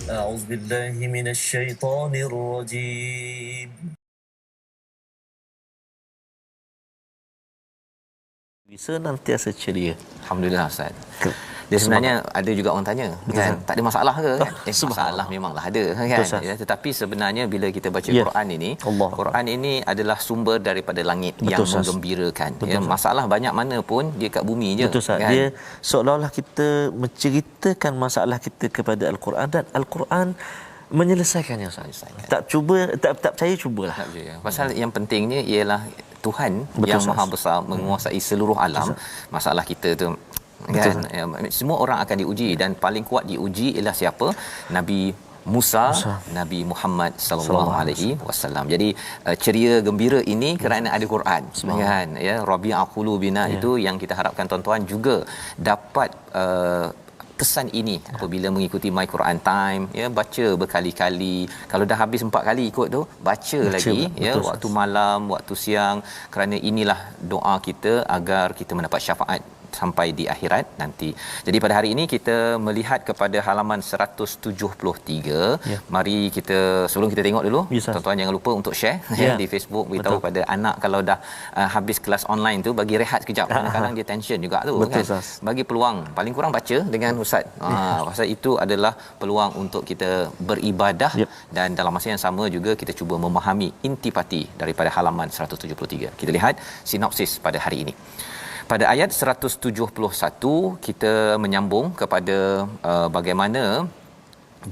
أعوذ بالله من الشيطان الرجيم. Senantiasa ceria. Alhamdulillah Ustaz. Dia sebenarnya ada juga orang tanya kan, tak ada masalah ke kan? Masalah memanglah ada kan. Ya, tetapi sebenarnya bila kita baca Quran ini, Quran ini adalah sumber daripada langit yang menggembirakan. Ya, masalah banyak mana pun dia kat bumi je. Betul Ustaz. Kan? Dia seolah-olah kita menceritakan masalah kita kepada Al-Quran dan Al-Quran menyelesaikannya Ustaz. Tak cuba, tak percaya, cubalah. Tak percaya. Pasal yang pentingnya ialah Tuhan yang Maha Besar menguasai seluruh alam. Masalah kita tu kan, semua orang akan diuji dan paling kuat diuji ialah siapa? Nabi Musa, Nabi Muhammad sallallahu alaihi wasallam. Jadi ceria gembira ini kerana ada Quran kan, ya, Rabi'a qulubina itu yang kita harapkan tuan-tuan juga dapat kesan ini apabila mengikuti My Quran Time, ya, baca berkali-kali. Kalau dah habis 4 kali ikut tu, baca lagi, ya, waktu malam, waktu siang, kerana inilah doa kita agar kita mendapat syafaat sampai di akhirat nanti. Jadi pada hari ini kita melihat kepada halaman 173. Mari kita, sebelum kita tengok dulu, tuan-tuan jangan lupa untuk share di Facebook, beritahu pada anak kalau dah habis kelas online tu, bagi rehat sekejap. Kadang-kadang dia tension juga tu kan. Bagi peluang paling kurang baca dengan ustaz. Pasal itu adalah peluang untuk kita beribadah dan dalam masa yang sama juga kita cuba memahami intipati daripada halaman 173. Kita lihat sinopsis pada hari ini. Pada ayat 171 kita menyambung kepada bagaimana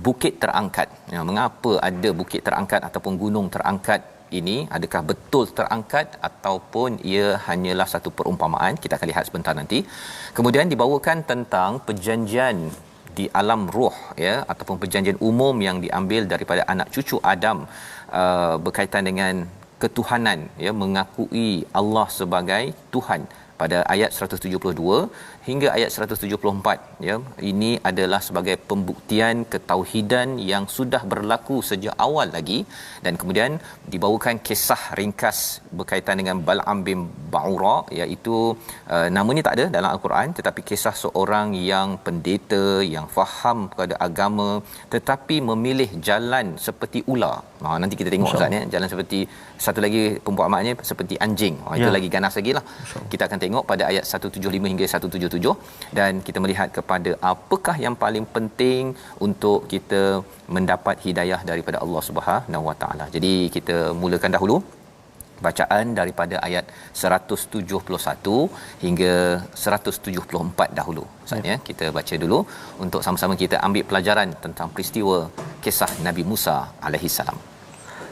bukit terangkat. Ya, mengapa ada bukit terangkat ataupun gunung terangkat ini? Adakah betul terangkat ataupun ia hanyalah satu perumpamaan? Kita akan lihat sebentar nanti. Kemudian dibawakan tentang perjanjian di alam roh, ya, ataupun perjanjian umum yang diambil daripada anak cucu Adam berkaitan dengan ketuhanan, ya, mengakui Allah sebagai Tuhan pada ayat 172 hingga ayat 174, ya. Ini adalah sebagai pembuktian ketauhidan yang sudah berlaku sejak awal lagi, dan kemudian dibawakan kisah ringkas berkaitan dengan Bal'am bin Ba'ura, iaitu namanya tak ada dalam Al-Quran, tetapi kisah seorang yang pendeta yang faham kepada agama tetapi memilih jalan seperti ular. Nanti kita tengok Ustaz, ya, jalan seperti, satu lagi perumpamaannya seperti anjing. Itu lagi ganas lagi lah. Kita akan tengok pada ayat 175 hingga 177, dan kita melihat kepada apakah yang paling penting untuk kita mendapat hidayah daripada Allah Subhanahu Wa Taala. Jadi kita mulakan dahulu bacaan daripada ayat 171 hingga 174 dahulu. Maksudnya kita baca dulu untuk sama-sama kita ambil pelajaran tentang peristiwa kisah Nabi Musa alaihi salam.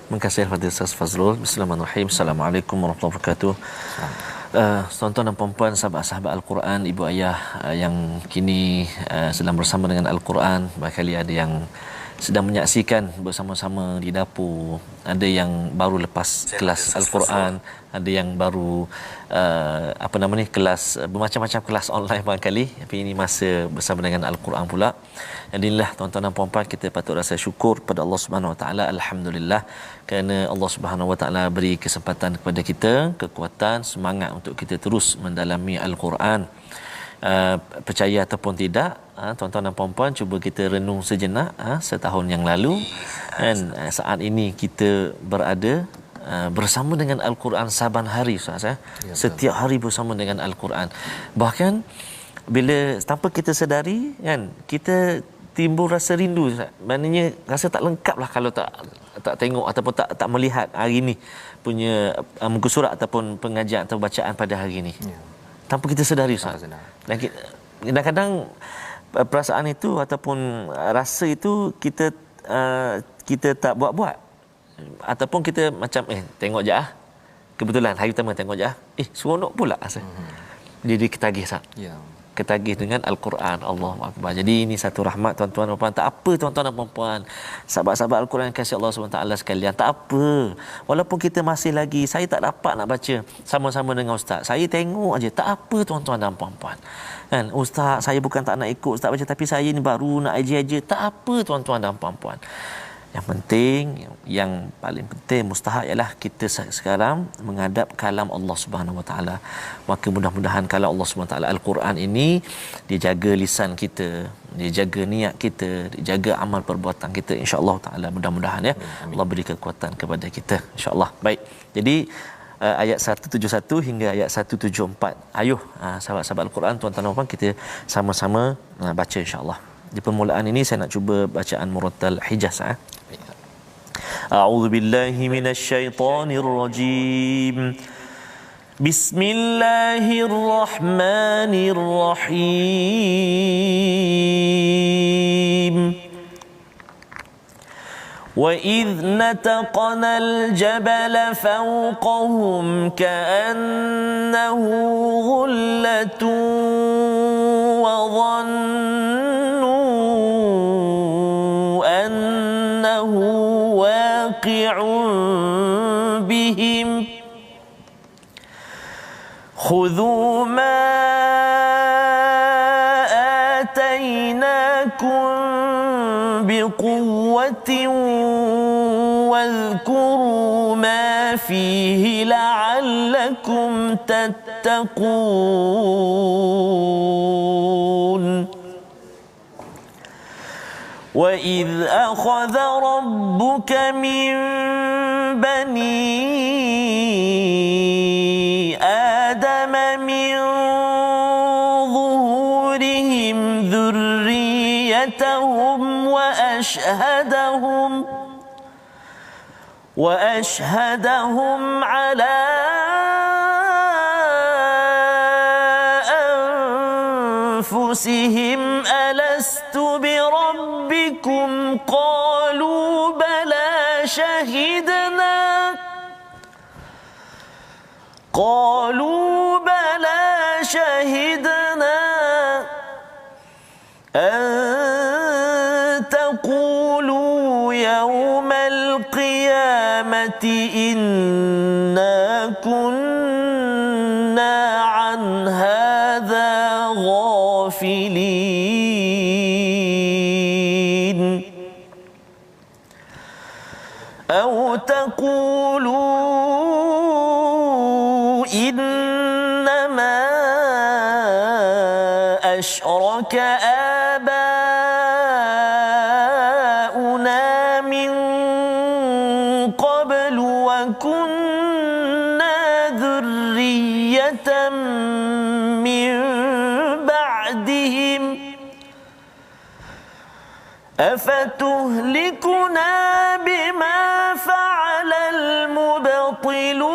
Terima kasih kepada Ustaz Fazrul. Bismillahirrahmanirrahim. Assalamualaikum warahmatullahi wabarakatuh. Tuan-tuan dan puan-puan, sahabat-sahabat Al-Quran, ibu ayah yang kini sedang bersama dengan Al-Quran, barangkali ada yang sedang menyaksikan bersama-sama di dapur, ada yang baru lepas kelas Al-Quran, ada yang baru kelas bermacam-macam kelas online barangkali, tapi ini masa bersama dengan Al-Quran pula. Inilah tuan-tuan dan puan-puan, kita patut rasa syukur pada Allah Subhanahu Wa Taala, alhamdulillah, kerana Allah Subhanahu Wa Taala beri kesempatan kepada kita, kekuatan, semangat untuk kita terus mendalami Al-Quran. Percaya ataupun tidak, tuan-tuan dan puan-puan, cuba kita renung sejenak, setahun yang lalu dan saat ini kita berada bersama dengan Al-Quran saban hari, Ustaz, setiap hari bersama dengan Al-Quran. Bahkan bila tanpa kita sedari kan, kita timbul rasa rindu, Ustaz. Maknanya rasa tak lengkap lah kalau tak tengok ataupun tak melihat hari ni punya muka surat ataupun pengajian atau bacaan pada hari ni. Tanpa kita sedari, Ustaz. Dan kadang-kadang perasaan itu ataupun rasa itu kita tak buat-buat, ataupun kita macam tengok je kebetulan hari pertama tengok je seronok pula rasa. Jadi ketagih, Ustaz. Ketagih dengan Al-Quran. Allahu Akbar. Jadi ini satu rahmat, tuan-tuan dan puan. Tak apa tuan-tuan dan puan, sahabat-sahabat Al-Quran kasih Allah SWT sekalian, tak apa. Walaupun kita masih lagi, saya tak dapat nak baca sama-sama dengan ustaz, saya tengok aja, tak apa tuan-tuan dan puan-puan. Kan, ustaz saya bukan tak nak ikut ustaz baca, tapi saya ni baru nak aja-aja, tak apa tuan-tuan dan puan-puan. Yang penting, yang paling penting mustahak ialah kita sekarang menghadap kalam Allah Subhanahu Wa Taala. Maka mudah-mudahan kalam Allah Subhanahu Wa Taala Al-Quran ini dia jaga lisan kita, dia jaga niat kita, dia jaga amal perbuatan kita, insya-Allah taala. Mudah-mudahan ya. Amin. Allah beri kekuatan kepada kita, insya-Allah. Baik. Jadi ayat 171 hingga ayat 174. Ayuh sahabat-sahabat Al-Quran, tuan-tuan dan puan, kita sama-sama baca insya-Allah. Di permulaan ini saya nak cuba bacaan murattal Hijaz. A'udzu billahi minasyaitonir rajim. Bismillahirrahmanirrahim. وَإِذْ نَتَقْنَا الْجَبَلَ فَوْقَهُمْ كَأَنَّهُ ظُلَّةٌ وَظَنُّوا أَنَّهُ واقع بهم خذوا ما آتيناكم بقوة واذكروا ما فيه لعلكم تتقون وَإِذْ أَخَذَ رَبُّكَ مِنْ بَنِي آدَمَ مِنْ ظُهُورِهِمْ ذُرِّيَّتَهُمْ وَأَشْهَدَهُمْ عَلَى أَنفُسِهِمْ أَلَسْتُ بِرَبِّكُمْ قَالُوا بَلَى شَهِدْنَا أَن تَقُولُوا يَوْمَ الْقِيَامَةِ إِنَّا كُنَّا عَنْ هَذَا غَافِلِينَ أَوْ تَقُولُوا إِنَّمَا أَشْرَكَ آبَاؤُنَا مِنْ قَبْلُ وَكُنَّا ذُرِّيَّةً مِنْ بَعْدِهِمْ أَفَتُهْلِكُنَا بِمَا فَعَلَ الْمُبْطِلُونَ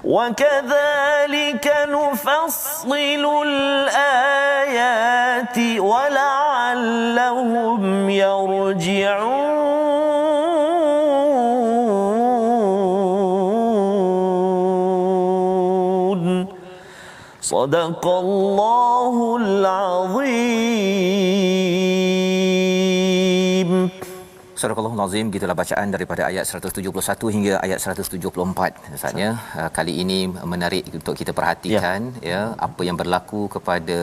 وَكَذَلِكَ نُفَصِّلُ الْآيَاتِ وَلَعَلَّهُمْ يَرْجِعُونَ صدق الله العظيم. Surah Al-Azim, gitulah bacaan daripada ayat 171 hingga ayat 174. Maksudnya kali ini menarik untuk kita perhatikan ya apa yang berlaku kepada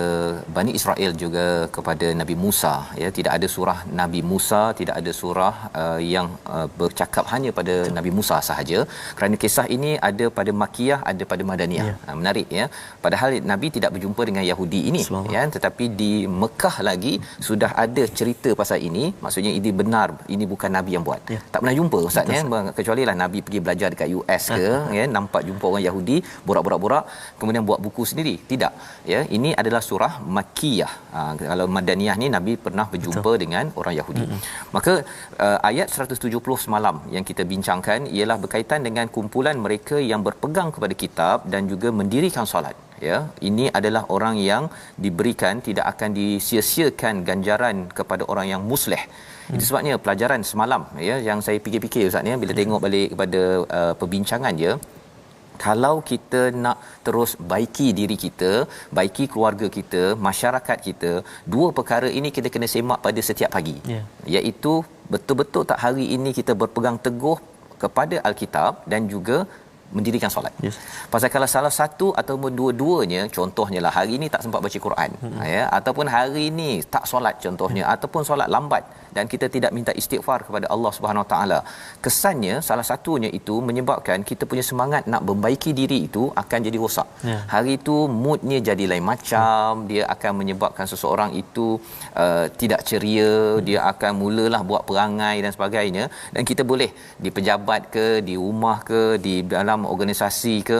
Bani Israel juga kepada Nabi Musa ya. Tidak ada surah Nabi Musa, tidak ada surah yang bercakap hanya pada Nabi Musa sahaja, kerana kisah ini ada pada Makkiyah, ada pada Madaniyah. Menarik ya. Padahal Nabi tidak berjumpa dengan Yahudi ini ya, tetapi di Mekah lagi sudah ada cerita pasal ini. Maksudnya ini benar, ini bukan Nabi yang buat. Tak pernah jumpa ustaz ya, kecuali lah Nabi pergi belajar dekat US ke ya, nampak jumpa orang Yahudi borak-borak kemudian buat buku sendiri. Tidak ya, ini adalah surah Makkiyah. Kalau Madaniyah ni Nabi pernah berjumpa dengan orang Yahudi. Maka ayat 170 semalam yang kita bincangkan ialah berkaitan dengan kumpulan mereka yang berpegang kepada kitab dan juga mendirikan solat ya. Ini adalah orang yang diberikan, tidak akan disia-siakan ganjaran kepada orang yang muslih. Itu sebabnya pelajaran semalam ya yang saya fikir-fikir ustaz ya, bila tengok balik kepada perbincangan dia, kalau kita nak terus baiki diri kita, baiki keluarga kita, masyarakat kita, dua perkara ini kita kena semak pada setiap pagi. Iaitu betul-betul tak hari ini kita berpegang teguh kepada Alkitab dan juga mendirikan solat. Yes. Pasal kalau salah satu ataupun dua-duanya, contohnya lah hari ni tak sempat baca Quran, ya, ataupun hari ni tak solat contohnya, ataupun solat lambat dan kita tidak minta istighfar kepada Allah Subhanahu Wa Taala. Kesannya salah satunya itu menyebabkan kita punya semangat nak membaiki diri itu akan jadi rosak. Hari itu moodnya jadi lain macam, dia akan menyebabkan seseorang itu tidak ceria, dia akan mulalah buat perangai dan sebagainya, dan kita boleh di pejabat ke, di rumah ke, di dalam organisasi ke,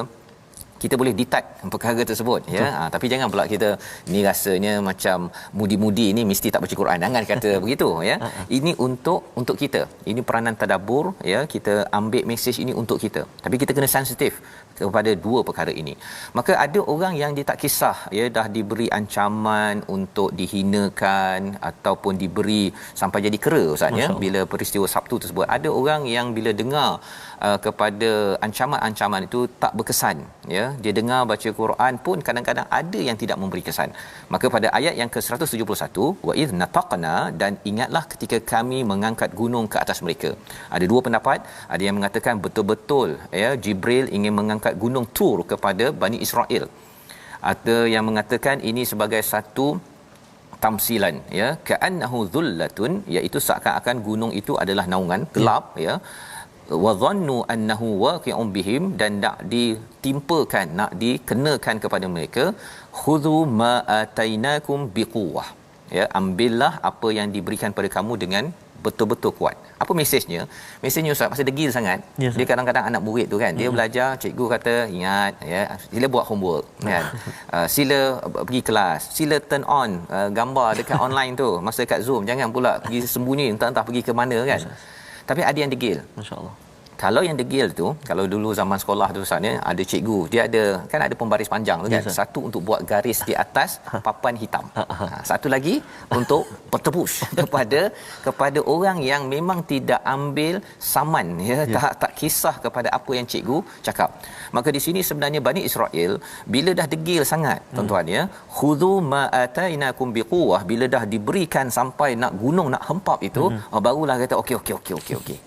kita boleh detect perkara tersebut, ya. Tapi jangan pula kita ni rasanya macam mudi-mudi ni mesti tak baca Quran, jangan kata begitu, ya. Ini untuk kita, ini peranan tadabbur, ya. Kita ambil mesej ini untuk kita, tapi kita kena sensitif kepada dua perkara ini. Maka ada orang yang dia tak kisah, ya, dah diberi ancaman untuk dihinakan ataupun diberi sampai jadi kera, Ustaz, ya, bila peristiwa Sabtu tersebut. Ada orang yang bila dengar kepada ancaman-ancaman itu tak berkesan, ya. Dia dengar baca Quran pun kadang-kadang ada yang tidak memberi kesan. Maka pada ayat yang ke-171, wa idh nataqna, dan ingatlah ketika kami mengangkat gunung ke atas mereka. Ada dua pendapat, ada yang mengatakan betul-betul, ya, Jibril ingin mengangkat gunung Tur kepada Bani Israel. Ada yang mengatakan ini sebagai satu tamsilan, ya, ka'annahu dhullatun, iaitu seakan-akan gunung itu adalah naungan gelap, ya. Wa dhannu annahu waqi'un bihim, dan nak ditimpakan, nak dikenakan kepada mereka. Khudhu ma atainakum biquwwah, ya, ambillah apa yang diberikan pada kamu dengan betul-betul kuat. Apa mesejnya? Mesejnya, Ustaz, pasal degil sangat. Yes, dia kadang-kadang anak murid tu kan, dia belajar, cikgu kata ingat, ya, sila buat homework, kan. Sila pergi kelas, sila turn on gambar dekat online tu masa kat Zoom, jangan pula pergi sembunyi entah-entah pergi ke mana, kan. Tapi ada yang degil, Masya-Allah. Kalau yang degil tu, kalau dulu zaman sekolah tu, Ustaz, ada cikgu, dia ada kan ada pembaris panjang tu, kan. Satu untuk buat garis di atas papan hitam. Satu lagi untuk bertepus kepada orang yang memang tidak ambil saman, ya, tak kisah kepada apa yang cikgu cakap. Maka di sini sebenarnya Bani Israel bila dah degil sangat, tuan-tuan, ya, khudhu ma atainakum biquwwah, bila dah diberikan sampai nak gunung nak hempap itu, barulah kata okey.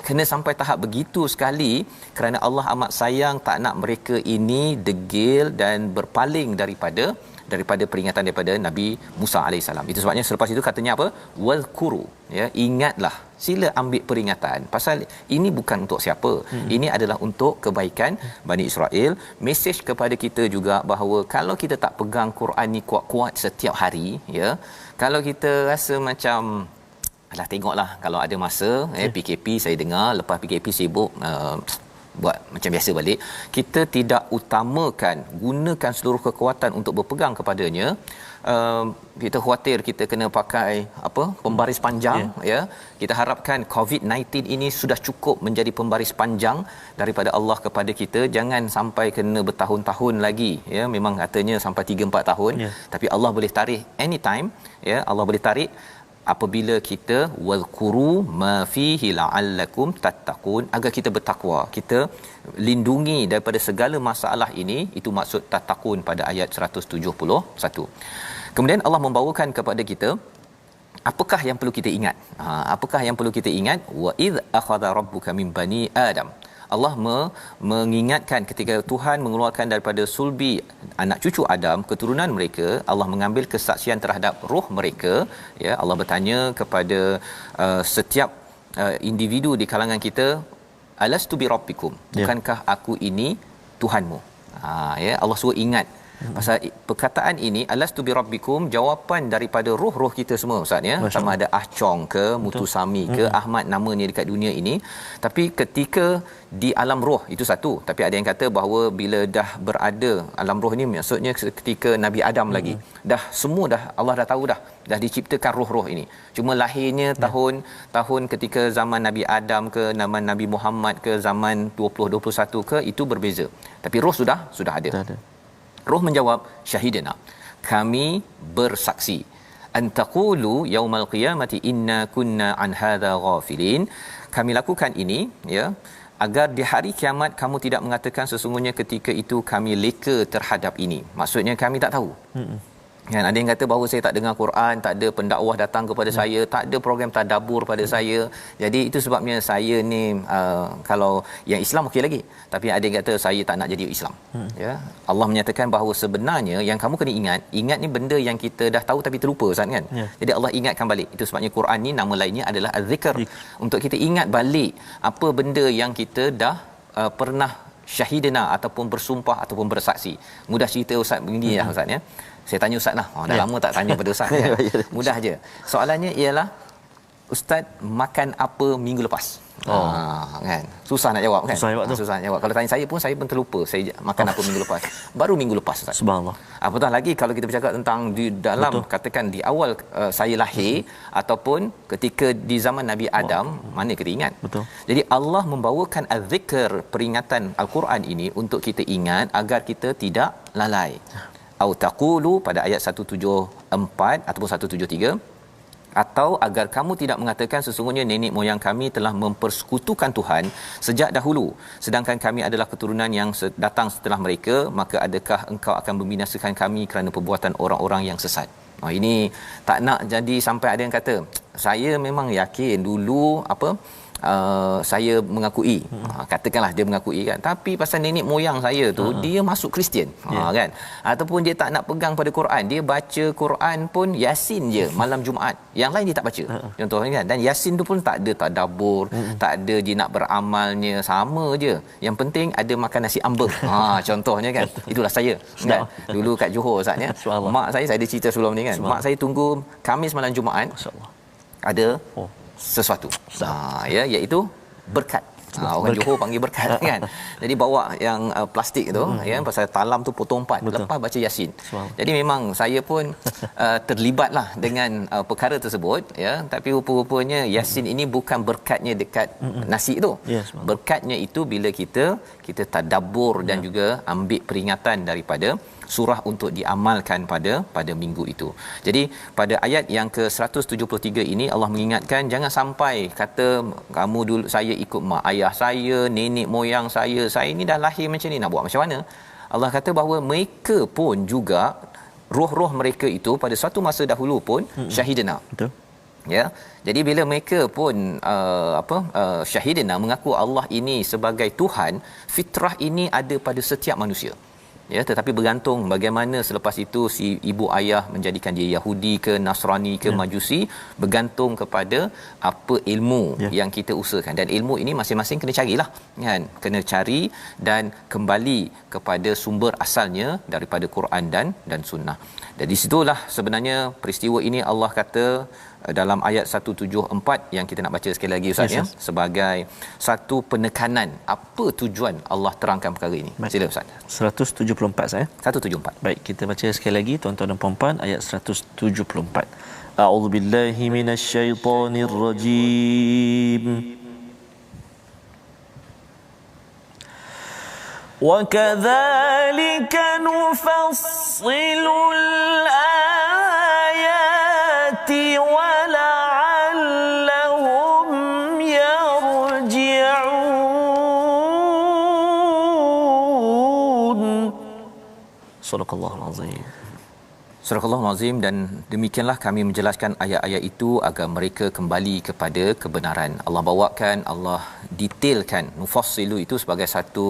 Kena sampai tahap begitu sekali kerana Allah amat sayang, tak nak mereka ini degil dan berpaling daripada peringatan daripada Nabi Musa alaihissalam. Itu sebabnya selepas itu katanya apa? Wadhkuru, ya, ingatlah, sila ambil peringatan. Pasal ini bukan untuk siapa. Ini adalah untuk kebaikan Bani Israel. Mesej kepada kita juga bahawa kalau kita tak pegang Quran ni kuat-kuat setiap hari, ya, kalau kita rasa macam alah, tengoklah kalau ada masa, PKP saya dengar, lepas PKP sibuk buat macam biasa balik. Kita tidak utamakan gunakan seluruh kekuatan untuk berpegang kepadanya. Kita khawatir kita kena pakai pembaris panjang, ya. Kita harapkan COVID-19 ini sudah cukup menjadi pembaris panjang daripada Allah kepada kita. Jangan sampai kena bertahun-tahun lagi, ya. Memang katanya sampai 3-4 tahun, tapi Allah boleh tarik anytime, ya. Allah boleh tarik apabila kita wadhkuru ma fihi la'allakum tattaqun, agar kita bertakwa, kita lindungi daripada segala masalah ini. Itu maksud tattaqun pada ayat 171. Kemudian Allah membawakan kepada kita apakah yang perlu kita ingat. Apakah yang perlu kita ingat? Wa idh akhadha rabbuka min bani Adam. Allah mengingatkan ketika Tuhan mengeluarkan daripada sulbi anak cucu Adam, keturunan mereka, Allah mengambil kesaksian terhadap roh mereka, ya. Allah bertanya kepada setiap individu di kalangan kita, alastu bi rabbikum, bukankah aku ini Tuhanmu? Ya, Allah suruh ingat pasal perkataan ini, alastu bi rabbikum, jawapan daripada roh-roh kita semua, Ustaz, ya. Sama ada Ah Chong ke Mutusami ke Ahmad namanya dekat dunia ini. Tapi ketika di alam roh itu satu, tapi ada yang kata bahawa bila dah berada alam roh ini maksudnya ketika Nabi Adam lagi dah semua dah Allah dah tahu dah diciptakan roh-roh ini. Cuma lahirnya tahun ketika zaman Nabi Adam ke zaman Nabi Muhammad ke zaman 2021 ke, itu berbeza. Tapi roh sudah ada. Roh menjawab, syahidina, kami bersaksi, antaqulu yaumal qiyamati inna kunna an hadza ghafilin, kami lakukan ini, ya, agar di hari kiamat kamu tidak mengatakan sesungguhnya ketika itu kami leka terhadap ini. Maksudnya kami tak tahu. Kan ada yang kata bahawa saya tak dengar Quran, tak ada pendakwah datang kepada saya, tak ada program tadabbur pada saya. Jadi itu sebabnya saya ni kalau yang Islam okey lagi. Tapi ada yang kata saya tak nak jadi Islam. Ya. Allah menyatakan bahawa sebenarnya yang kamu kena ingat ni benda yang kita dah tahu tapi terlupa Ustaz kan. Jadi Allah ingatkan balik. Itu sebabnya Quran ni nama lainnya adalah Az-Zikr. Untuk kita ingat balik apa benda yang kita dah pernah syahidina ataupun bersumpah ataupun bersaksi. Mudah cerita Ustaz begini ya Ustaz ya. Saya tanya Ustaz lah. Dah lama tak tanya pada Ustaz kan. Mudah je. Soalannya ialah Ustaz makan apa minggu lepas? Kan. Susah nak jawab kan? Susah nak jawab. Kalau tanya saya pun terlupa saya makan apa minggu lepas. Baru minggu lepas Ustaz. Subhanallah. Apatah lagi kalau kita bercakap tentang di dalam katakan di awal saya lahir ataupun ketika di zaman Nabi Adam, mana kita ingat? Betul. Jadi Allah membawakan az-zikr, peringatan Al-Quran ini untuk kita ingat agar kita tidak lalai. Au taqulu pada ayat 174 ataupun 173, atau agar kamu tidak mengatakan sesungguhnya nenek moyang kami telah mempersekutukan Tuhan sejak dahulu sedangkan kami adalah keturunan yang datang setelah mereka, maka adakah engkau akan membinasakan kami kerana perbuatan orang-orang yang sesat. Ini tak nak jadi sampai ada yang kata saya memang yakin dulu saya mengakui, katakanlah dia mengakui kan, tapi pasal nenek moyang saya tu dia masuk Kristian, kan, ataupun dia tak nak pegang pada Quran, dia baca Quran pun Yasin je malam Jumaat, yang lain dia tak baca, contohnya kan, dan Yasin tu pun tak ada tadabbur, tak ada dia nak beramalnya, sama je, yang penting ada makan nasi ambeng, contohnya kan. Itulah saya kan dulu kat Johor Ustaz ya, mak saya ada cerita sebelum ni kan, mak saya tunggu Khamis malam Jumaat ada sesuatu ya, iaitu berkat. Orang Johor panggil berkat kan. Jadi bawa yang plastik tu ya, pasal talam tu potong empat, lepas baca Yasin. Jadi memang saya pun terlibatlah dengan perkara tersebut ya, tapi rupa-rupanya Yasin ini bukan berkatnya dekat nasi tu. Berkatnya itu bila kita tadabbur dan juga ambil peringatan daripada surah untuk diamalkan pada minggu itu. Jadi pada ayat yang ke-173 ini Allah mengingatkan jangan sampai kata kamu dulu saya ikut mak ayah saya, nenek moyang saya ni dah lahir macam ni, nak buat macam mana? Allah kata bahawa mereka pun juga roh-roh mereka itu pada satu masa dahulu pun syahidina. Betul. Ya. Jadi bila mereka pun syahidina mengaku Allah ini sebagai Tuhan, fitrah ini ada pada setiap manusia. Ya, tetapi bergantung bagaimana selepas itu si ibu ayah menjadikan dia Yahudi ke Nasrani ke Majusi, bergantung kepada apa ilmu yang kita usahakan, dan ilmu ini masing-masing kena carilah kan, kena cari dan kembali kepada sumber asalnya daripada Quran dan sunnah. Dan di situlah sebenarnya peristiwa ini Allah kata dalam ayat 174 yang kita nak baca sekali lagi Ustaz ya, sebagai satu penekanan apa tujuan Allah terangkan perkara ini. Sila Ustaz. 174 saya. 174. Baik, kita baca sekali lagi tuan-tuan dan puan-puan ayat 174. A'udzubillahi minasyaitonirrajim. وَكَذَلِكَ نُفَصِّلُ الْآيَاتِ وَلَعَلَّهُمْ يَرْجِعُونَ. Sadaqallahul azim. Surahul Azim. Dan demikianlah kami menjelaskan ayat-ayat itu agar mereka kembali kepada kebenaran. Allah bawakan, Allah detailkan nufassilu itu sebagai satu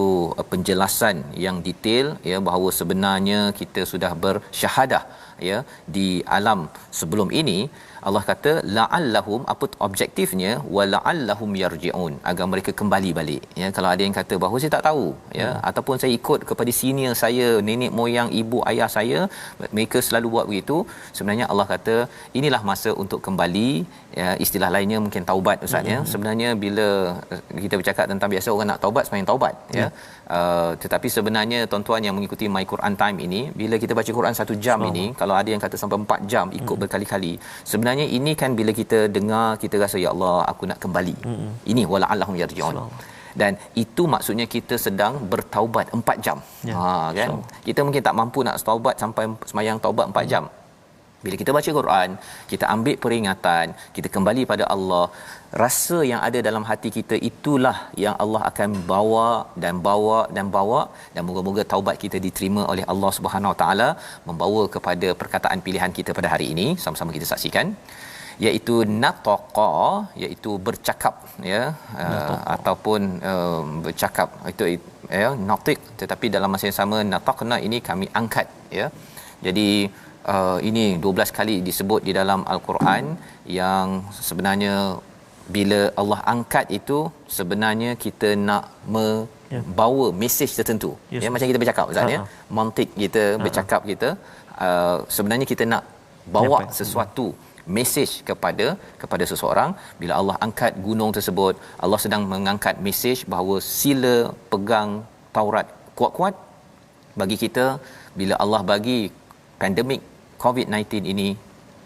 penjelasan yang detail ya, bahawa sebenarnya kita sudah bersyahadah ya di alam sebelum ini. Allah kata la'allahum, apa objektifnya, wa la'allahum yarji'un, agar mereka kembali balik ya. Kalau ada yang kata bahawa saya tak tahu ya, ataupun saya ikut kepada senior saya, nenek moyang ibu ayah saya, mereka selalu buat begitu, sebenarnya Allah kata inilah masa untuk kembali ya. Istilah lainnya mungkin taubat Ustaz ya. Sebenarnya bila kita bercakap tentang biasa orang nak taubat semayang taubat ya. Tetapi sebenarnya tuan-tuan yang mengikuti My Quran Time ini, bila kita baca Quran 1 jam ini, kalau ada yang kata sampai 4 jam ikut berkali-kali, sebenarnya ini kan bila kita dengar kita rasa ya Allah aku nak kembali. Ini wala'allahum yarji'un. Dan itu maksudnya kita sedang bertaubat 4 jam. Kan? Kita mungkin tak mampu nak taubat sampai semayang taubat 4 jam. Bila kita baca Quran, kita ambil peringatan, kita kembali pada Allah, rasa yang ada dalam hati kita itulah yang Allah akan bawa dan moga-moga taubat kita diterima oleh Allah Subhanahu Wa Taala, membawa kepada perkataan pilihan kita pada hari ini. Sama-sama kita saksikan, iaitu nataqa, iaitu bercakap, ya, ataupun bercakap, itu ya, natiq, tetapi dalam masa yang sama nataqna ini kami angkat, ya. Jadi ini 12 kali disebut di dalam al-Quran, yang sebenarnya bila Allah angkat itu sebenarnya kita nak membawa mesej tertentu. Yes. Ya, macam kita bercakap Ustaz, ya, mantik kita bercakap kita, sebenarnya kita nak bawa sesuatu mesej kepada seseorang. Bila Allah angkat gunung tersebut, Allah sedang mengangkat mesej bahawa sila pegang Taurat kuat-kuat bagi kita. Bila Allah bagi pandemik COVID-19 ini,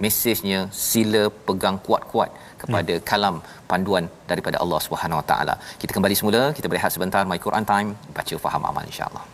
mesejnya sila pegang kuat-kuat kepada kalam panduan daripada Allah Subhanahu Wa Taala. Kita kembali semula, kita berehat sebentar. My Quran Time, baca faham amal, insya-Allah.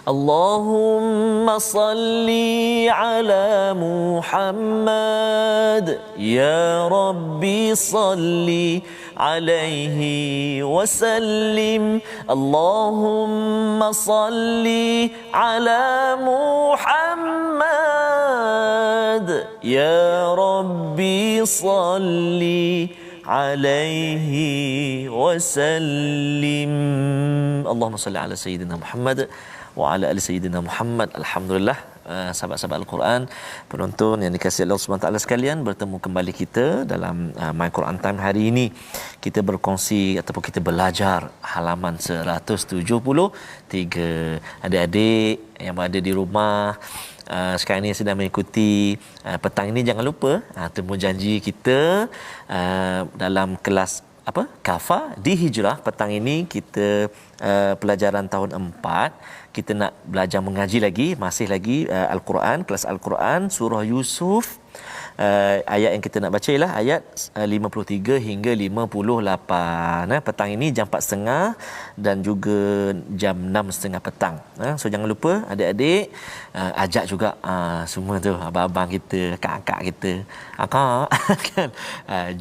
اللهم صل على محمد يا ربي صل عليه وسلم اللهم صل على محمد يا ربي صل عليه وسلم اللهم صل على سيدنا محمد wa ala ali sayyidina Muhammad. Alhamdulillah, sahabat-sahabat Al-Quran, penonton yang dikasihi Allah Subhanahu Wa Taala sekalian, bertemu kembali kita dalam My Quran Time hari ini. Kita berkongsi ataupun kita belajar halaman 173. Adik-adik yang berada di rumah sekarang ni sedang mengikuti petang ini, jangan lupa temu janji kita dalam kelas Kafa di Hijrah. Petang ini kita pelajaran tahun 4, kita nak belajar mengaji lagi, masih lagi Al-Quran, kelas Al-Quran surah Yusuf. Ayat yang kita nak baca ialah ayat 53 hingga 58. Petang ini jam 4.30 dan juga jam 6.30 petang. So jangan lupa adik-adik ajak juga semua tu, abang-abang kita, kakak kita, akak kan,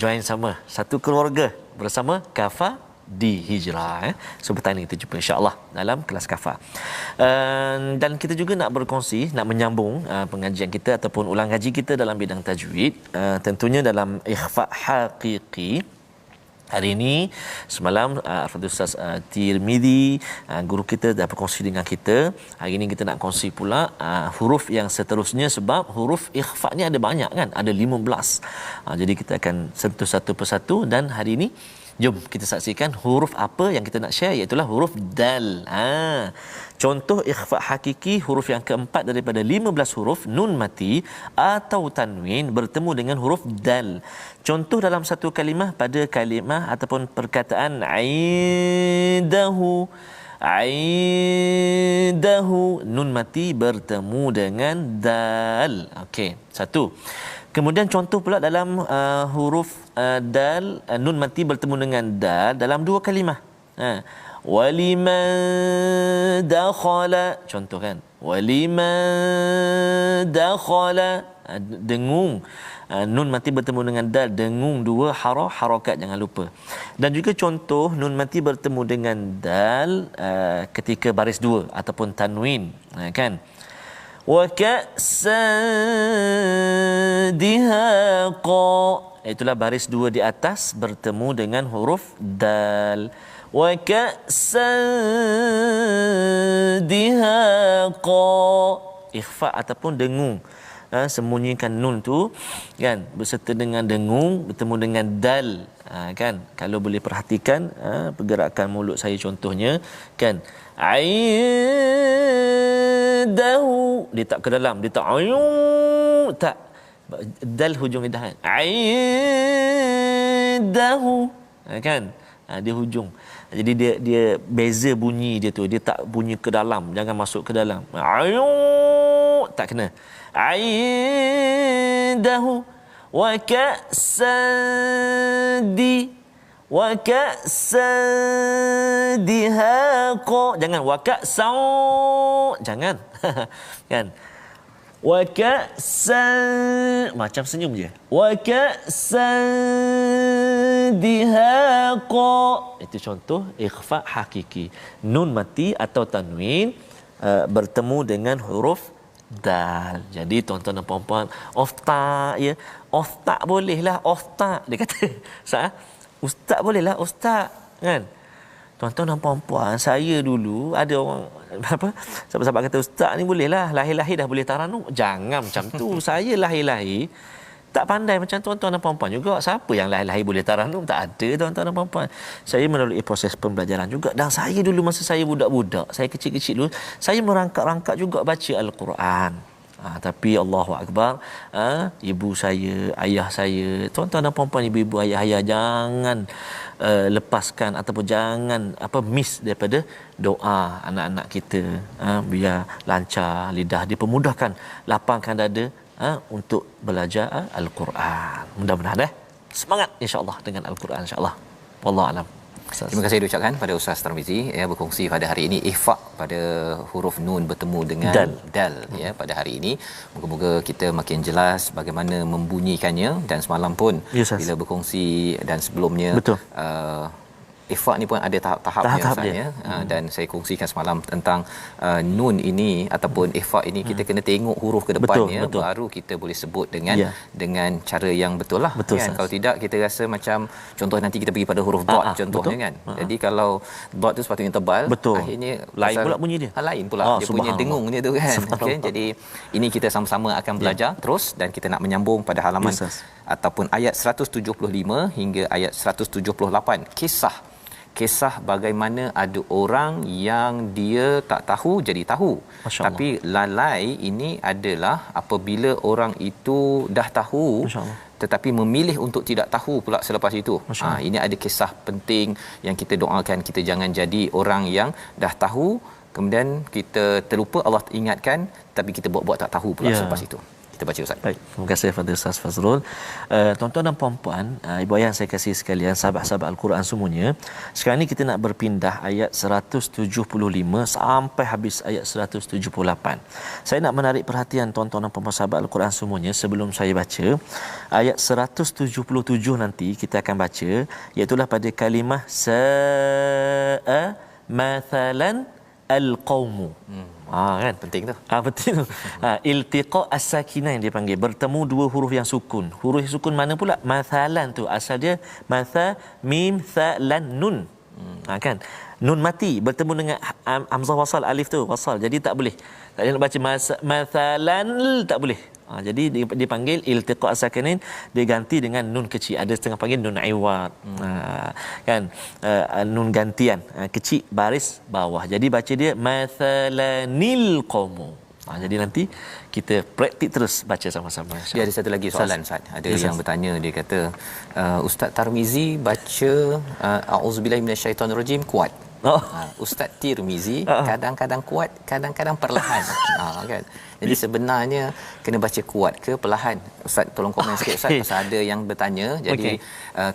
join sama satu keluarga bersama Kafa di Hijrah. So petang ini kita jumpa insya-Allah dalam kelas Kafa. Dan kita juga nak berkongsi, nak menyambung pengajian kita ataupun ulang ngaji kita dalam bidang tajwid, tentunya dalam ikhfa haqiqi. Hari ini semalam Al-Fadhil Ustaz Tirmizi, guru kita, dah berkongsi dengan kita. Hari ini kita nak kongsi pula huruf yang seterusnya, sebab huruf ikhfa ni ada banyak kan, ada 15. Jadi kita akan sentuh satu persatu, dan hari ini jom kita saksikan huruf apa yang kita nak share, iaitu huruf dal. Contoh ikhfa hakiki, huruf yang keempat daripada 15 huruf nun mati atau tanwin bertemu dengan huruf dal. Contoh dalam satu kalimah, pada kalimah ataupun perkataan aidahu, nun mati bertemu dengan dal. Okey, satu. Kemudian contoh pula dalam huruf dal, nun mati bertemu dengan dal dalam dua kalimah. Waliman dakhala, contoh kan, waliman dakhala, dengung, nun mati bertemu dengan dal, dengung dua harakat, jangan lupa. Dan juga contoh nun mati bertemu dengan dal ketika baris dua ataupun tanwin, kan. wa ka'san dihaqa. Itulah baris dua di atas bertemu dengan huruf dal. Wa ka'san dihaqa. Ikhfa ataupun dengung. Sembunyikan nun tu kan berserta dengan dengung bertemu dengan dal, kan kalau boleh perhatikan pergerakan mulut saya contohnya kan, aidahu dia tak ke dalam, dia tak ayun, tak dal hujung lidah, aidahu kan, dia hujung. Jadi dia beza bunyi dia tu, dia tak bunyi ke dalam, jangan masuk ke dalam, ayun tak kena. Aindahu wa ka'sadi wa ka'sadihaqa, jangan wa ka'sau, jangan kan, wa ka'san macam senyum je, wa ka'sadihaqa. Itu contoh ikhfa hakiki, nun mati atau tanwin bertemu dengan huruf dal. Jadi tuan-tuan dan puan-puan, ofta ya, ofta bolehlah, ofta dia kata. Ustaz bolehlah ustaz kan. Tuan-tuan dan puan-puan, saya dulu ada orang apa, sahabat-sahabat kata ustaz ni bolehlah lahir-lahir dah boleh taranum. Jangan macam tu. Saya lahir-lahir tak pandai macam tuan-tuan dan puan-puan juga. Siapa yang lahir-lahir boleh taranum? Tak ada tuan-tuan dan puan-puan. Saya melalui proses pembelajaran juga. Dan saya dulu masa saya budak-budak, saya kecil-kecil dulu, saya merangkak-rangkak juga baca Al-Quran. Tapi Allahu Akbar, ibu saya, ayah saya, tuan-tuan dan puan-puan, ibu-ibu, ayah-ayah, jangan lepaskan ataupun jangan miss daripada doa anak-anak kita, biar lancar lidah, dipermudahkan, lapangkan dada untuk belajar Al-Quran. Mudah-mudahan semangat insya-Allah dengan Al-Quran insya-Allah. Wallahu alam. Terima kasih diucapkan pada Ustaz Tarmizi ya, berkongsi pada hari ini ikhfa pada huruf nun bertemu dengan dal ya pada hari ini. Moga-moga kita makin jelas bagaimana membunyikannya, dan semalam pun bila berkongsi dan sebelumnya ikhfa ni pun ada tahap-tahapnya Ustaz ya. Dan saya kongsikan semalam tentang nun ini ataupun ikhfa ini kita kena tengok huruf ke depannya, baru kita boleh sebut dengan cara yang betul lah kan. Kalau tidak kita rasa macam contoh nanti kita pergi pada huruf dot contohnya kan. Jadi kalau dot tu sepatutnya tebal, akhirnya lain pula bunyi dia. Lain pula dia punya dengung dia tu kan. Okay? Jadi ini kita sama-sama akan belajar terus, dan kita nak menyambung pada halaman ataupun ayat 175 hingga ayat 178. Kisah bagaimana ada orang yang dia tak tahu jadi tahu. Tapi lalai ini adalah apabila orang itu dah tahu tetapi memilih untuk tidak tahu pula selepas itu. Ini ada kisah penting yang kita doakan, kita jangan jadi orang yang dah tahu kemudian kita terlupa, Allah ingatkan tapi kita buat-buat tak tahu pula selepas itu. Kita baca Ustaz. Baik, terima kasih Fadil Ustaz Fazrul. Tuan-tuan dan puan-puan, ibu ayah saya kasih sekalian, sahabat-sahabat Al-Quran semuanya, sekarang ni kita nak berpindah ayat 175 sampai habis ayat 178. Saya nak menarik perhatian tuan-tuan dan puan-puan sahabat Al-Quran semuanya sebelum saya baca ayat 177 nanti kita akan baca, iaitu pada kalimah sa'a mathalan al-qaumu. Kan penting tu. Penting tu. Iltiqa as-sakinah yang dia panggil, bertemu dua huruf yang sukun. Huruf yang sukun mana pula? Mathalan tu asal dia matha mim tha lan nun. Kan nun mati bertemu dengan hamzah wasal, alif tu wasal, jadi tak boleh. Tak boleh nak baca mathalan, tak boleh. Jadi dipanggil iltiqa as-sakinin, dia ganti dengan nun kecil. Ada setengah panggil nun iwad. Kan nun gantian, kecil baris bawah. Jadi baca dia mathalanil qaumu. Jadi nanti kita praktik terus baca sama-sama. Dia ada satu lagi soalan Ustaz. Ada yang bertanya, dia kata Ustaz Tarmizi baca auzubillahi minasyaitonirrajim kuat. Ustaz Tirmizi kadang-kadang kuat, kadang-kadang perlahan. Kan. Jadi sebenarnya kena baca kuat ke perlahan? Ustaz tolong komen sikit Ustaz, pasal ada yang bertanya. Jadi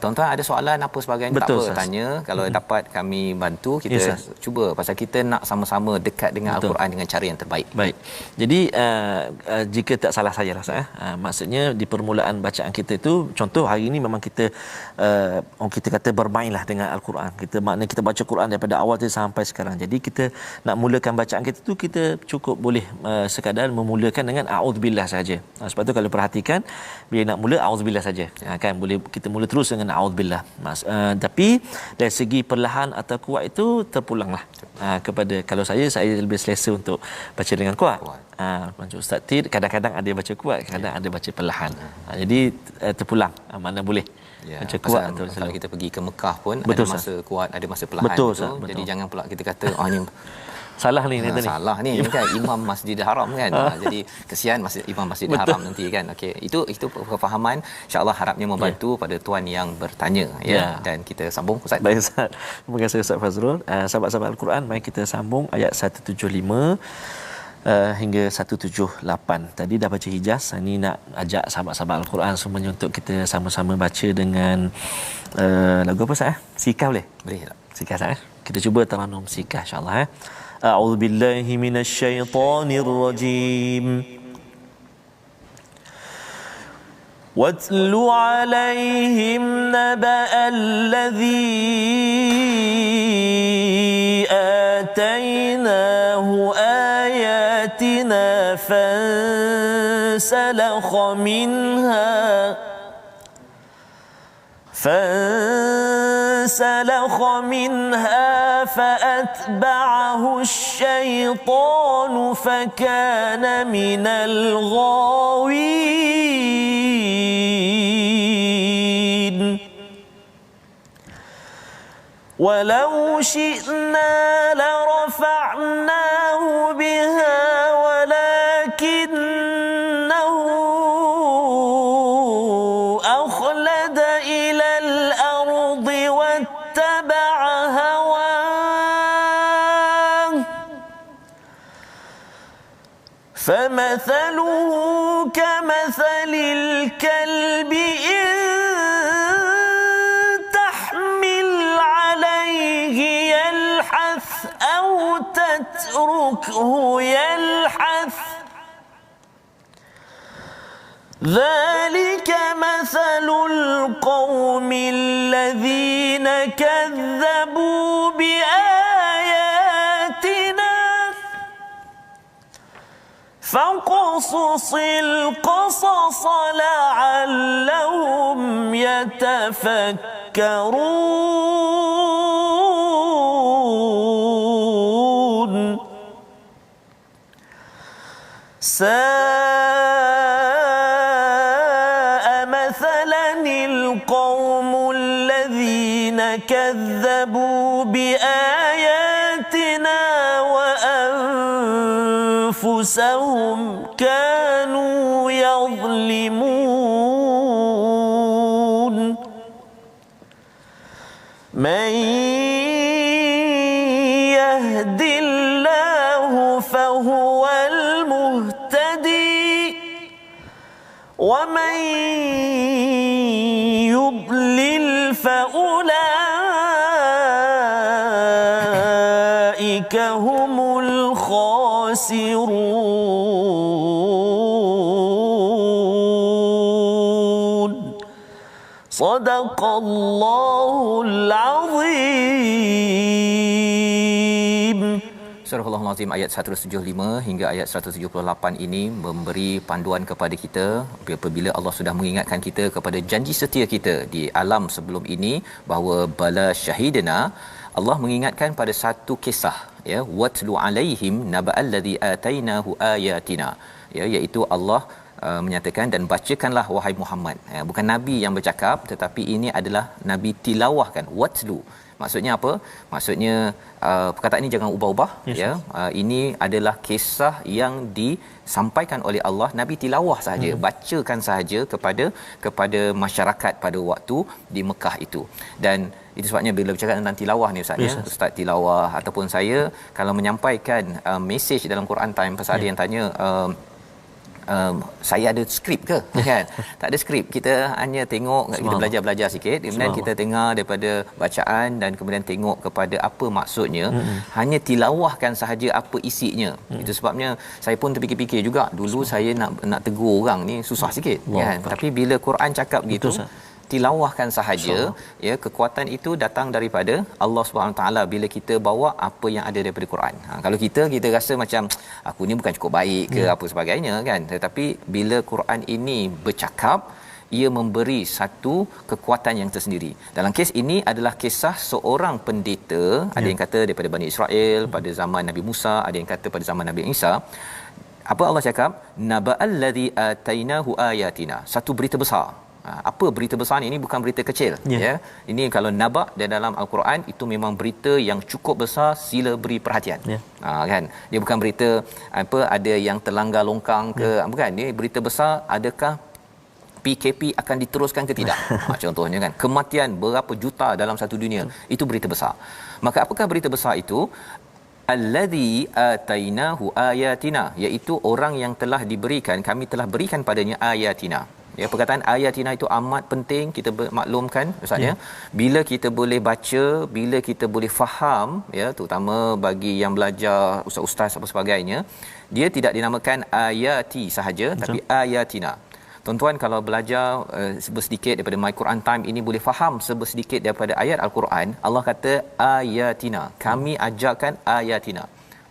tuan-tuan ada soalan apa sebagainya, tak apa tanya, kalau dapat kami bantu, kita cuba, pasal kita nak sama-sama dekat dengan Al-Quran dengan cara yang terbaik. Baik. Jadi jika tak salah saya rasa maksudnya di permulaan bacaan kita itu, contoh hari ini memang kita kita kata bermainlah dengan Al-Quran. Kita maknanya kita baca Quran daripada awal sampai sekarang. Jadi kita nak mulakan bacaan kita tu, kita cukup boleh sekadar memulakan dengan a'udzubillah saja. Sebab tu kalau perhatikan bila nak mula a'udzubillah saja. Kan boleh kita mula terus dengan a'udzubillah. Tapi dari segi perlahan atau kuat itu terpulanglah kepada, kalau saya lebih selesa untuk baca dengan kuat. Macam Ustaz Tid kadang-kadang ada baca kuat, kadang ada baca perlahan. Jadi terpulang mana boleh. Baca kuat atau kalau kita pergi ke Mekah pun betul, ada masa kuat, ada masa perlahan. Betul, itu. Betul. Jadi jangan pula kita kata ni salah ni salah ni kan imam Masjidil Haram kan. Jadi kesian imam Masjidil Haram nanti kan. Okey, itu kefahaman insya-Allah harapnya membantu pada tuan yang bertanya dan kita sambung Ustaz. Baik Ustaz. Terima kasih Ustaz Fazrul. Sahabat-sahabat Al-Quran, mari kita sambung ayat 175 hingga 178. Tadi dah baca Hijaz, ini nak ajak sahabat-sahabat Al-Quran semuanya untuk kita sama-sama baca dengan lagu apa Ustaz? Sikah boleh? Boleh tak? Sikah Ustaz. Kita cuba taranum sikah insya-Allah. A'udzubillahi minasyaitonirrajim. واتل عليهم نبأ الذي آتيناه آياتنا فانسلخ منها فأتبعه الشيطان فكان من الغاوين ولو شئنا لرفعناه بها ولكنه أخلد إلى الأرض واتبع هواه فمثله كمثل الكلب إن تحمل عليه يلحث أو تتركه يلحث ذلك مثل القوم الذين كذبوا بآياتنا فاقصص القصص لعلهم يتفكرون ساء مثلا القوم الذين كذبوا بآياتنا وأنفسهم كانوا يظلمون من يهد الله فهو المهتدي ومن يضلل فأولئك هم الخاسرون صدق الله العظيم. Surah Al-Azim ayat 175 hingga ayat 178 ini memberi panduan kepada kita apabila Allah sudah mengingatkan kita kepada janji setia kita di alam sebelum ini bahawa bala syahidina. Allah mengingatkan pada satu kisah watlu alaihim naba'alladzi atainahu ayatina, iaitu Allah menyatakan dan bacakanlah wahai Muhammad. Bukan nabi yang bercakap tetapi ini adalah nabi tilawahkan. Watlu maksudnya apa? Maksudnya perkataan ini jangan ubah-ubah. Ini adalah kisah yang disampaikan oleh Allah, nabi tilawah sahaja, bacakan sahaja kepada masyarakat pada waktu di Mekah itu. Dan itu sebabnya bila bercakap tentang tilawah ni Ustaz, Ustaz tilawah ataupun saya kalau menyampaikan mesej dalam Quran Time, pasal ada yang tanya saya ada skrip ke kan? Tak ada skrip, kita hanya tengok, kita belajar sikit, kemudian kita dengar daripada bacaan dan kemudian tengok kepada apa maksudnya, hanya tilawahkan sahaja apa isinya. Itu sebabnya saya pun terfikir-fikir juga dulu, saya nak tegur orang ni susah sikit kan, tapi bila Quran cakap gitu tilawahkan sahaja, ya, kekuatan itu datang daripada Allah Subhanahu taala bila kita bawa apa yang ada daripada Quran. Kalau kita rasa macam aku ni bukan cukup baik ke apa sebagainya kan, tetapi bila Quran ini bercakap, ia memberi satu kekuatan yang tersendiri. Dalam kes ini adalah kisah seorang pendeta, ada yang kata daripada Bani Israel pada zaman Nabi Musa, ada yang kata pada zaman Nabi Isa. Apa Allah cakap? Naba'al ladzi atainahu ayatina. Satu berita besar. Apa berita besar ni? Ini bukan berita kecil, ya. Ini kalau naba' dalam Al-Quran itu memang berita yang cukup besar, sila beri perhatian. Kan? Dia bukan berita apa ada yang terlanggar longkang ke, bukan. Ini berita besar, adakah PKP akan diteruskan ke tidak? Contohnya kan, kematian berapa juta dalam satu dunia, itu berita besar. Maka apakah berita besar itu? Allazi atainahu ayatina, iaitu orang yang telah diberikan, kami telah berikan padanya ayatina. Ya, perkataan ayatina itu amat penting kita maklumkan Ustaz, ya. Bila kita boleh baca, bila kita boleh faham, ya, terutama bagi yang belajar ustaz-ustaz apa sebagainya, dia tidak dinamakan ayati sahaja, tapi ayatina. Tuan-tuan kalau belajar sedikit daripada My Quran Time ini boleh faham sedikit daripada ayat Al-Quran. Allah kata ayatina, kami ajarkan ayatina,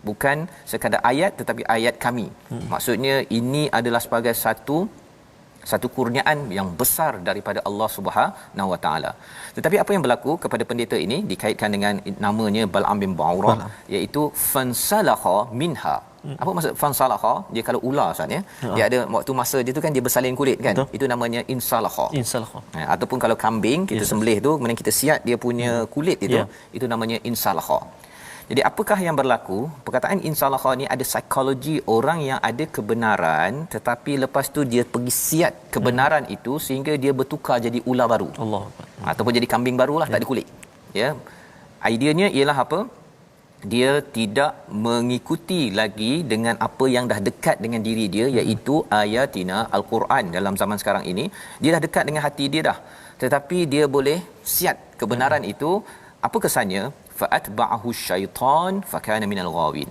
bukan sekadar ayat tetapi ayat kami. Maksudnya ini adalah sebagai satu kurniaan yang besar daripada Allah Subhanahu Wa Taala. Tetapi apa yang berlaku kepada pendeta ini dikaitkan dengan namanya Bal'am bin Ba'urah, iaitu fansalakha minha. Apa maksud fansalakha? Dia kalau ular Ustaz, ya. Dia ada waktu masa dia tu kan dia bersalin kulit kan. Itu namanya insalakha. Ataupun kalau kambing kita sembelih tu kemudian kita siat dia punya kulit itu namanya insalakha. Jadi apakah yang berlaku? Perkataan insalakha ni ada psikologi orang yang ada kebenaran tetapi lepas tu dia pergi siat kebenaran itu sehingga dia bertukar jadi ular baru. Allah. Ataupun jadi kambing barulah, tak ada kulit. Ya. Ideanya ialah apa? Dia tidak mengikuti lagi dengan apa yang dah dekat dengan diri dia, iaitu ayatina Al-Quran dalam zaman sekarang ini. Dia dah dekat dengan hati dia dah. Tetapi dia boleh siat kebenaran itu. Apa kesannya? Fa'atba'ahu syaitan fakana minal ghawin.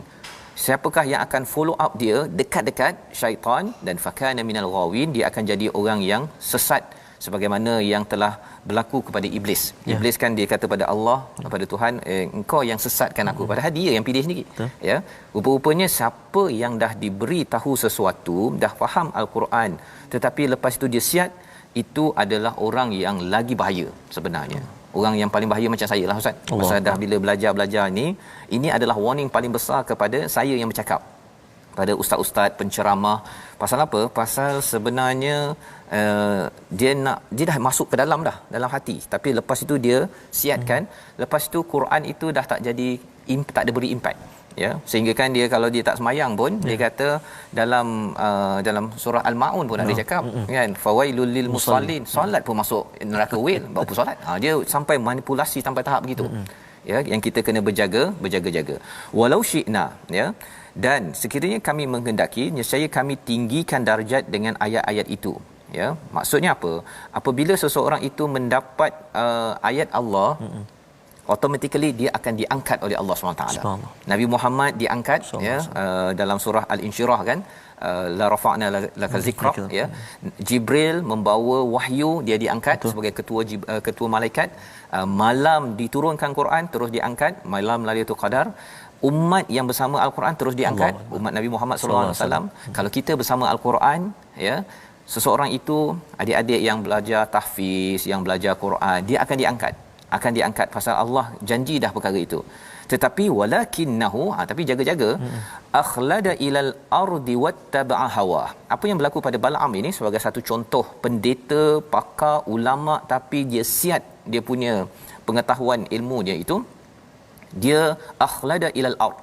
Siapakah yang akan follow up dia dekat-dekat syaitan, dan fakana minal ghawin, dia akan jadi orang yang sesat sebagaimana yang telah berlaku kepada iblis. Iblis kan dia kata pada Allah, kepada Tuhan, engkau yang sesatkan aku, padahal dia yang pilih sendiri. Ya, rupa-rupanya siapa yang dah diberi tahu sesuatu, dah faham Al-Quran tetapi lepas itu dia siat, itu adalah orang yang lagi bahaya sebenarnya. Orang yang paling bahaya macam saya lah Ustaz. Pasal dah bila belajar ni, ini adalah warning paling besar kepada saya yang bercakap, pada ustaz-ustaz penceramah. Pasal apa? Pasal sebenarnya dia dah masuk ke dalam hati, tapi lepas itu dia siatkan, lepas itu Quran itu dah tak jadi, tak ada beri impact, ya. Sehingga kan dia kalau dia tak semayang pun, dia kata dalam surah Al-Maun pun ada cakap kan, fawailul lil musallin, solat pun masuk neraka wail, baru solat. Dia sampai manipulasi sampai tahap begitu. Ya, yang kita kena berjaga-jaga. Walau syi'na, ya. Dan sekiranya kami menghendaki, nescaya kami tinggikan darjat dengan ayat-ayat itu. Ya, maksudnya apa? Apabila seseorang itu mendapat ayat Allah, automatically dia akan diangkat oleh Allah SWT. Nabi Muhammad diangkat, ya, dalam surah Al-Insyirah kan, la rafa'na laka zikra, ya. Jibril membawa wahyu, dia diangkat sebagai ketua malaikat. Malam diturunkan Quran, terus diangkat, malam Lailatul Qadar. Umat yang bersama Al-Quran terus diangkat, umat Nabi Muhammad sallallahu alaihi wasallam. Kalau kita bersama Al-Quran, ya, seseorang itu, adik-adik yang belajar tahfiz, yang belajar Quran, dia akan diangkat pasal Allah janji dah perkara itu. Tetapi walakinnahu, tapi jaga-jaga, akhlada ilal ardi wattaba'a hawa. Apa yang berlaku pada Bal'am ini sebagai satu contoh pendeta, pakar, ulama, tapi dia siat dia punya pengetahuan ilmu dia itu, dia akhlada ilal ard,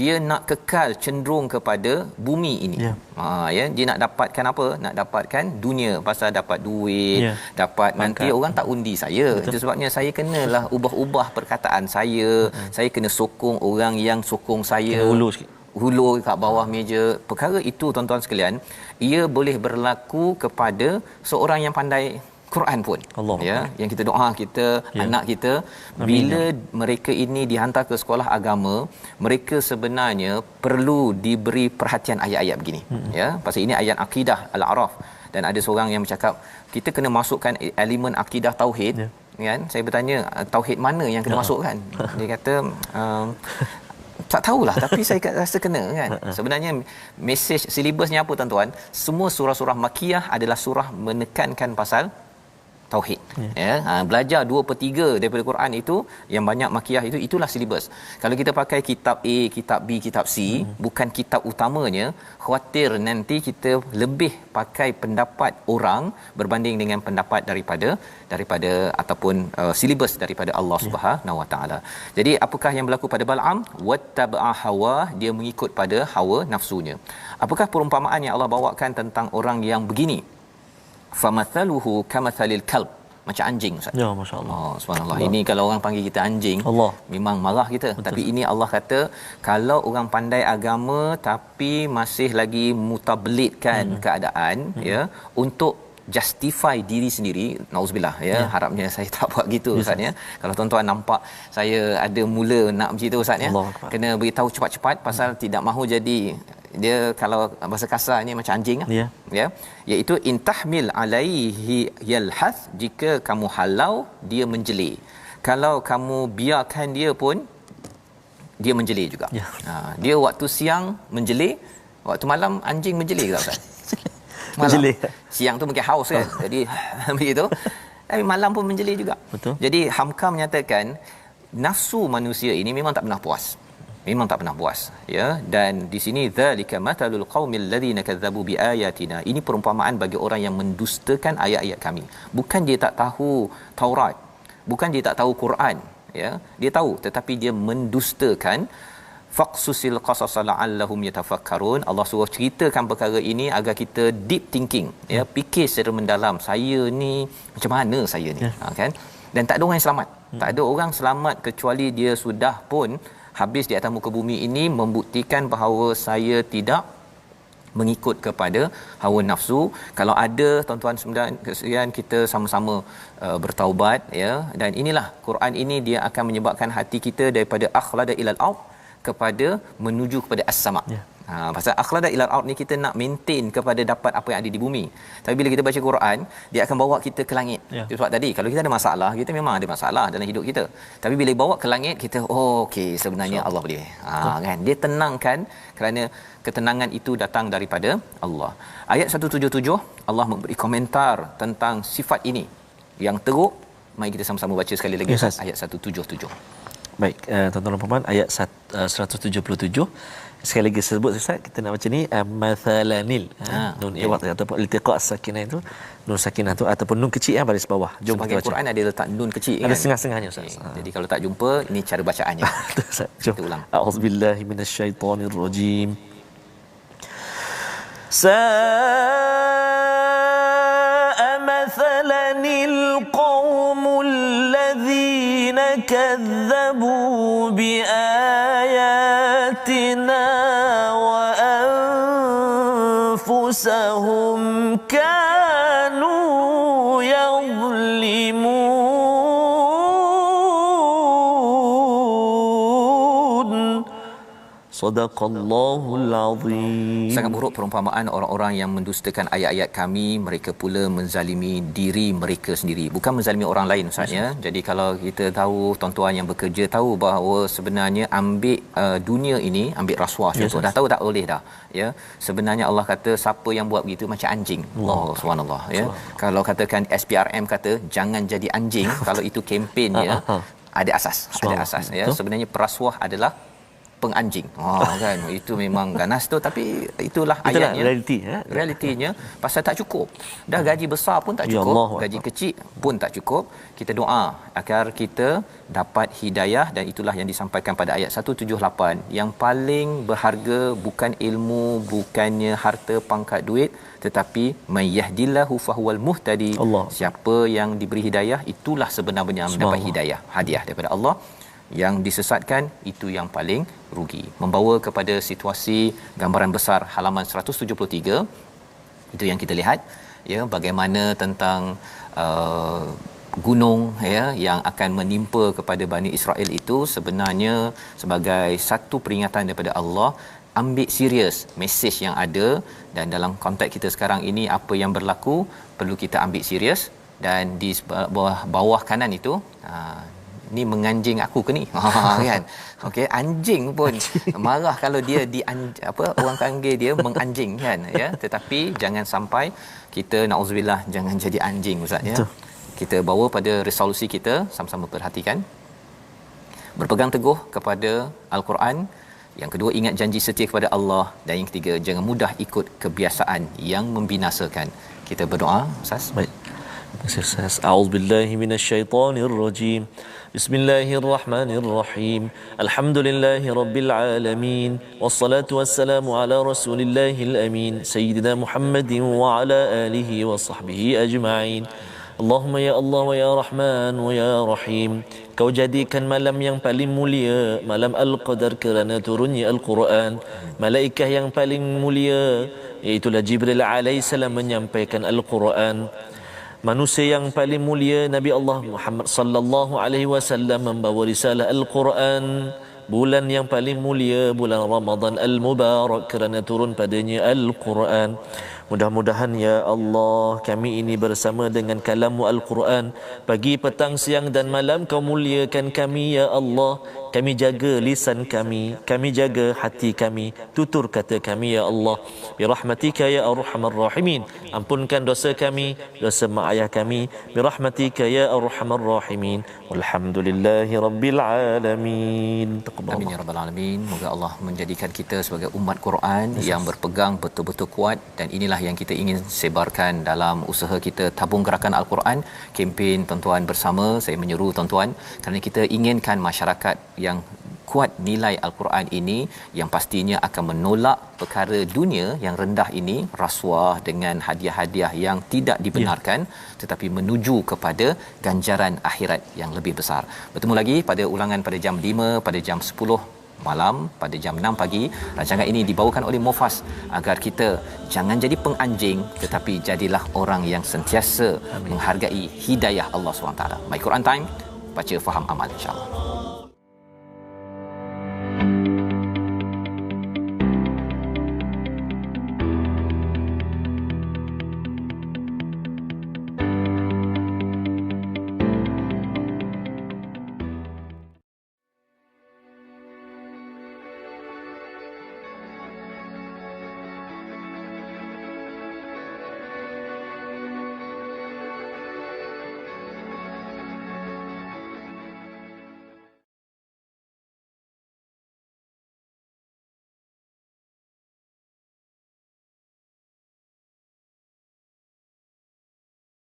dia nak kekal cenderung kepada bumi ini. Ya, dia nak dapatkan apa? Nak dapatkan dunia, pasal dapat duit, dapat nanti orang tak undi saya. Itu sebabnya saya kenalah ubah-ubah perkataan saya. Saya kena sokong orang yang sokong saya. Hulur kat bawah meja. Perkara itu tuan-tuan sekalian, ia boleh berlaku kepada seorang yang pandai Quran pun. Ya, yang kita doa kita, anak kita, bila mereka ini dihantar ke sekolah agama, mereka sebenarnya perlu diberi perhatian ayat-ayat begini. Ya, pasal ini ayat akidah Al-A'raf. dan ada seorang yang bercakap kita kena masukkan elemen akidah tauhid, kan? Saya bertanya tauhid mana yang kena masukkan? Dia kata tak tahulah, tapi saya rasa kena, kan. Sebenarnya mesej silibusnya apa tuan-tuan? Semua surah-surah makiyah adalah surah menekankan pasal tauhid. Belajar 2/3 daripada Quran itu yang banyak makiyah itu, itulah silibus. Kalau kita pakai kitab A, kitab B, kitab C, bukan kitab utamanya, khawatir nanti kita lebih pakai pendapat orang berbanding dengan pendapat daripada ataupun silibus daripada Allah Subhanahu Wa Taala. Jadi apakah yang berlaku pada Bal'am? Wattaba'a hawa, dia mengikut pada hawa nafsunya. Apakah perumpamaan yang Allah bawakan tentang orang yang begini? Famathaluhu kamathalil kalb, macam anjing, Ustaz. Ya, masya-Allah. Oh, subhanallah. Ini kalau orang panggil kita anjing, Allah, memang marah kita. Betul. Tapi ini Allah kata kalau orang pandai agama tapi masih lagi mutabelitkan keadaan, ya, untuk justify diri sendiri, nauzubillah, ya. Harapnya saya tak buat gitu, Ustaz, ya. Kalau tuan-tuan nampak saya ada mula nak macam itu, Ustaz, ya, kena beritahu cepat-cepat pasal tidak mahu jadi dia, kalau bahasa kasarnya macam anjing, ya, iaitu intahmil alaihi yalhath, jika kamu halau dia menjelir, kalau kamu biarkan dia pun dia menjelir juga. Dia waktu siang menjelir, waktu malam anjing menjelir ke tak, Ustaz? Menjelir. Siang tu mungkin haus, kan, jadi begitu, tapi malam pun menjelir juga. Betul. Jadi Hamka menyatakan nafsu manusia ini memang tak pernah puas, ya. Dan di sini zalika matalul qaumil ladzina kadzabu biayatina, ini perumpamaan bagi orang yang mendustakan ayat-ayat kami. Bukan dia tak tahu Taurat, bukan dia tak tahu Quran, ya, dia tahu tetapi dia mendustakan. Faqsusil qasas la'allahum yatafakkarun, Allah suruh ceritakan perkara ini agar kita deep thinking, ya, fikir secara mendalam, saya ni macam mana saya ni, kan. Dan tak ada orang yang selamat, tak ada orang selamat kecuali dia sudah pun habis di atas muka bumi ini membuktikan bahawa saya tidak mengikut kepada hawa nafsu. Kalau ada, tuan-tuan sekalian, kita sama-sama bertaubat, ya. Dan inilah Quran ini, dia akan menyebabkan hati kita daripada akhlada ilal ard kepada menuju kepada as-sama. Pasal akhlada ilal ard ni kita nak maintain kepada dapat apa yang ada di bumi. Tapi bila kita baca Quran, dia akan bawa kita ke langit. Sebab tadi kalau kita ada masalah, kita memang ada masalah dalam hidup kita. Tapi bila bawa ke langit, kita okey, sebenarnya Allah boleh. Kan, dia tenangkan, kerana ketenangan itu datang daripada Allah. Ayat 177 Allah memberi komentar tentang sifat ini yang teruk. Mari kita sama-sama baca sekali lagi, ayat 177. Baik, tuan-tuan dan puan, ayat 177 sekali lagi sebut, Ustaz, kita nak baca ni mathalanil, nun iwad ataupun iltiqa as-sakinah itu, nun sakinah tu ataupun nun kecil yang baris bawah. Jom kita baca. Quran ada letak nun kecil, ada kan? setengah-setengahnya, Ustaz. Jadi kalau tak jumpa, ini cara bacaannya. Jom kita ulang. A'udzubillahi minasyaitonirrajim. Sa'a mathalanil qaumul ladzina kadzabu biayatina wa anfusahum kanu yadhlimun. Sadaqallahul azim. Sangat buruk perumpamaan orang-orang yang mendustakan ayat-ayat kami, mereka pula menzalimi diri mereka sendiri, bukan menzalimi orang lain, Ustaz, ya. Jadi kalau kita tahu, tuan-tuan yang bekerja tahu bahawa sebenarnya ambil dunia ini, ambil rasuah, contoh, dah tahu tak boleh dah, ya. Sebenarnya Allah kata siapa yang buat begitu macam anjing. Allah subhanallah, ya. Kalau katakan SPRM kata jangan jadi anjing, kalau itu kempennya ada asas, ya. Sebenarnya perasuah adalah penganjing. Kan, itu memang ganas tu, tapi itulah ayatnya, realitinya. Pasal tak cukup dah, gaji besar pun tak cukup, gaji kecil pun tak cukup. Kita doa agar kita dapat hidayah, dan itulah yang disampaikan pada ayat 178. Yang paling berharga bukan ilmu, bukannya harta, pangkat, duit, tetapi mayyahdillahu fahuwal muhtadi. Siapa yang diberi hidayah, itulah sebenarnya mendapat hidayah, hadiah daripada Allah. Yang disesatkan, itu yang paling rugi. Membawa kepada situasi gambaran besar halaman 173, itu yang kita lihat, ya, bagaimana tentang gunung, ya, yang akan menimpa kepada Bani Israel itu sebenarnya sebagai satu peringatan daripada Allah ambil serius mesej yang ada, dan dalam konteks kita sekarang ini apa yang berlaku perlu kita ambil serius. Dan di bawah kanan itu ni menganjing aku ke ni kan, okey, anjing pun marah kalau dia orang panggil dia menganjing kan, ya. Tetapi jangan sampai kita, naudzubillah, jangan jadi anjing, ustaz, ya. Kita bawa pada resolusi kita, sama-sama perhatikan, berpegang teguh kepada al-Quran. Yang kedua, ingat janji setia kepada Allah. Dan yang ketiga, jangan mudah ikut kebiasaan yang membinasakan. Kita berdoa, ustaz. Baik. Ustaz, a'udzubillahi minasyaitonirrajim. Bismillahirrahmanirrahim. Alhamdulillahirabbil alamin. Wassalatu wassalamu ala rasulillahil amin, sayyidina Muhammadin wa ala alihi wa sahbihi ajma'in. Allahumma ya Allah wa ya Rahman wa ya Rahim, Kau jadikan malam yang paling mulia malam Al-Qadar kerana turunnya Al-Quran. Malaikah yang paling mulia iaitulah Jibril alaihissalam menyampaikan Al-Quran. Manusia yang paling mulia Nabi Allah Muhammad sallallahu alaihi wasallam membawa risalah Al-Quran. Bulan yang paling mulia bulan Ramadan Al-Mubarak kerana turun padanya Al-Quran. Mudah-mudahan ya Allah kami ini bersama dengan kalam-Mu Al-Quran pagi, petang, siang dan malam. Kau muliakan kami ya Allah. Kami jaga lisan kami jaga hati kami, tutur kata kami ya Allah. Birahmatika ya Arhamar Rahimin, ampunkan dosa kami, dosa mak ayah kami. Birahmatika ya Arhamar Rahimin. Walhamdulillahi rabbil alamin. Amin ya rabbal alamin. Moga Allah menjadikan kita sebagai umat Quran yang berpegang betul-betul kuat, dan inilah yang kita ingin sebarkan dalam usaha kita tabung gerakan Al-Quran, kempen tuan-tuan bersama. Saya menyeru tuan-tuan kerana kita inginkan masyarakat yang kuat nilai Al-Quran ini, yang pastinya akan menolak perkara dunia yang rendah ini, rasuah dengan hadiah-hadiah yang tidak dibenarkan, tetapi menuju kepada ganjaran akhirat yang lebih besar. Bertemu lagi pada ulangan pada jam 5, pada jam 10 malam, pada jam 6 pagi. Rancangan ini dibawakan oleh Mufas agar kita jangan jadi penganjing, tetapi jadilah orang yang sentiasa menghargai hidayah Allah SWT. My Quran Time, baca, faham, amal, insya-Allah.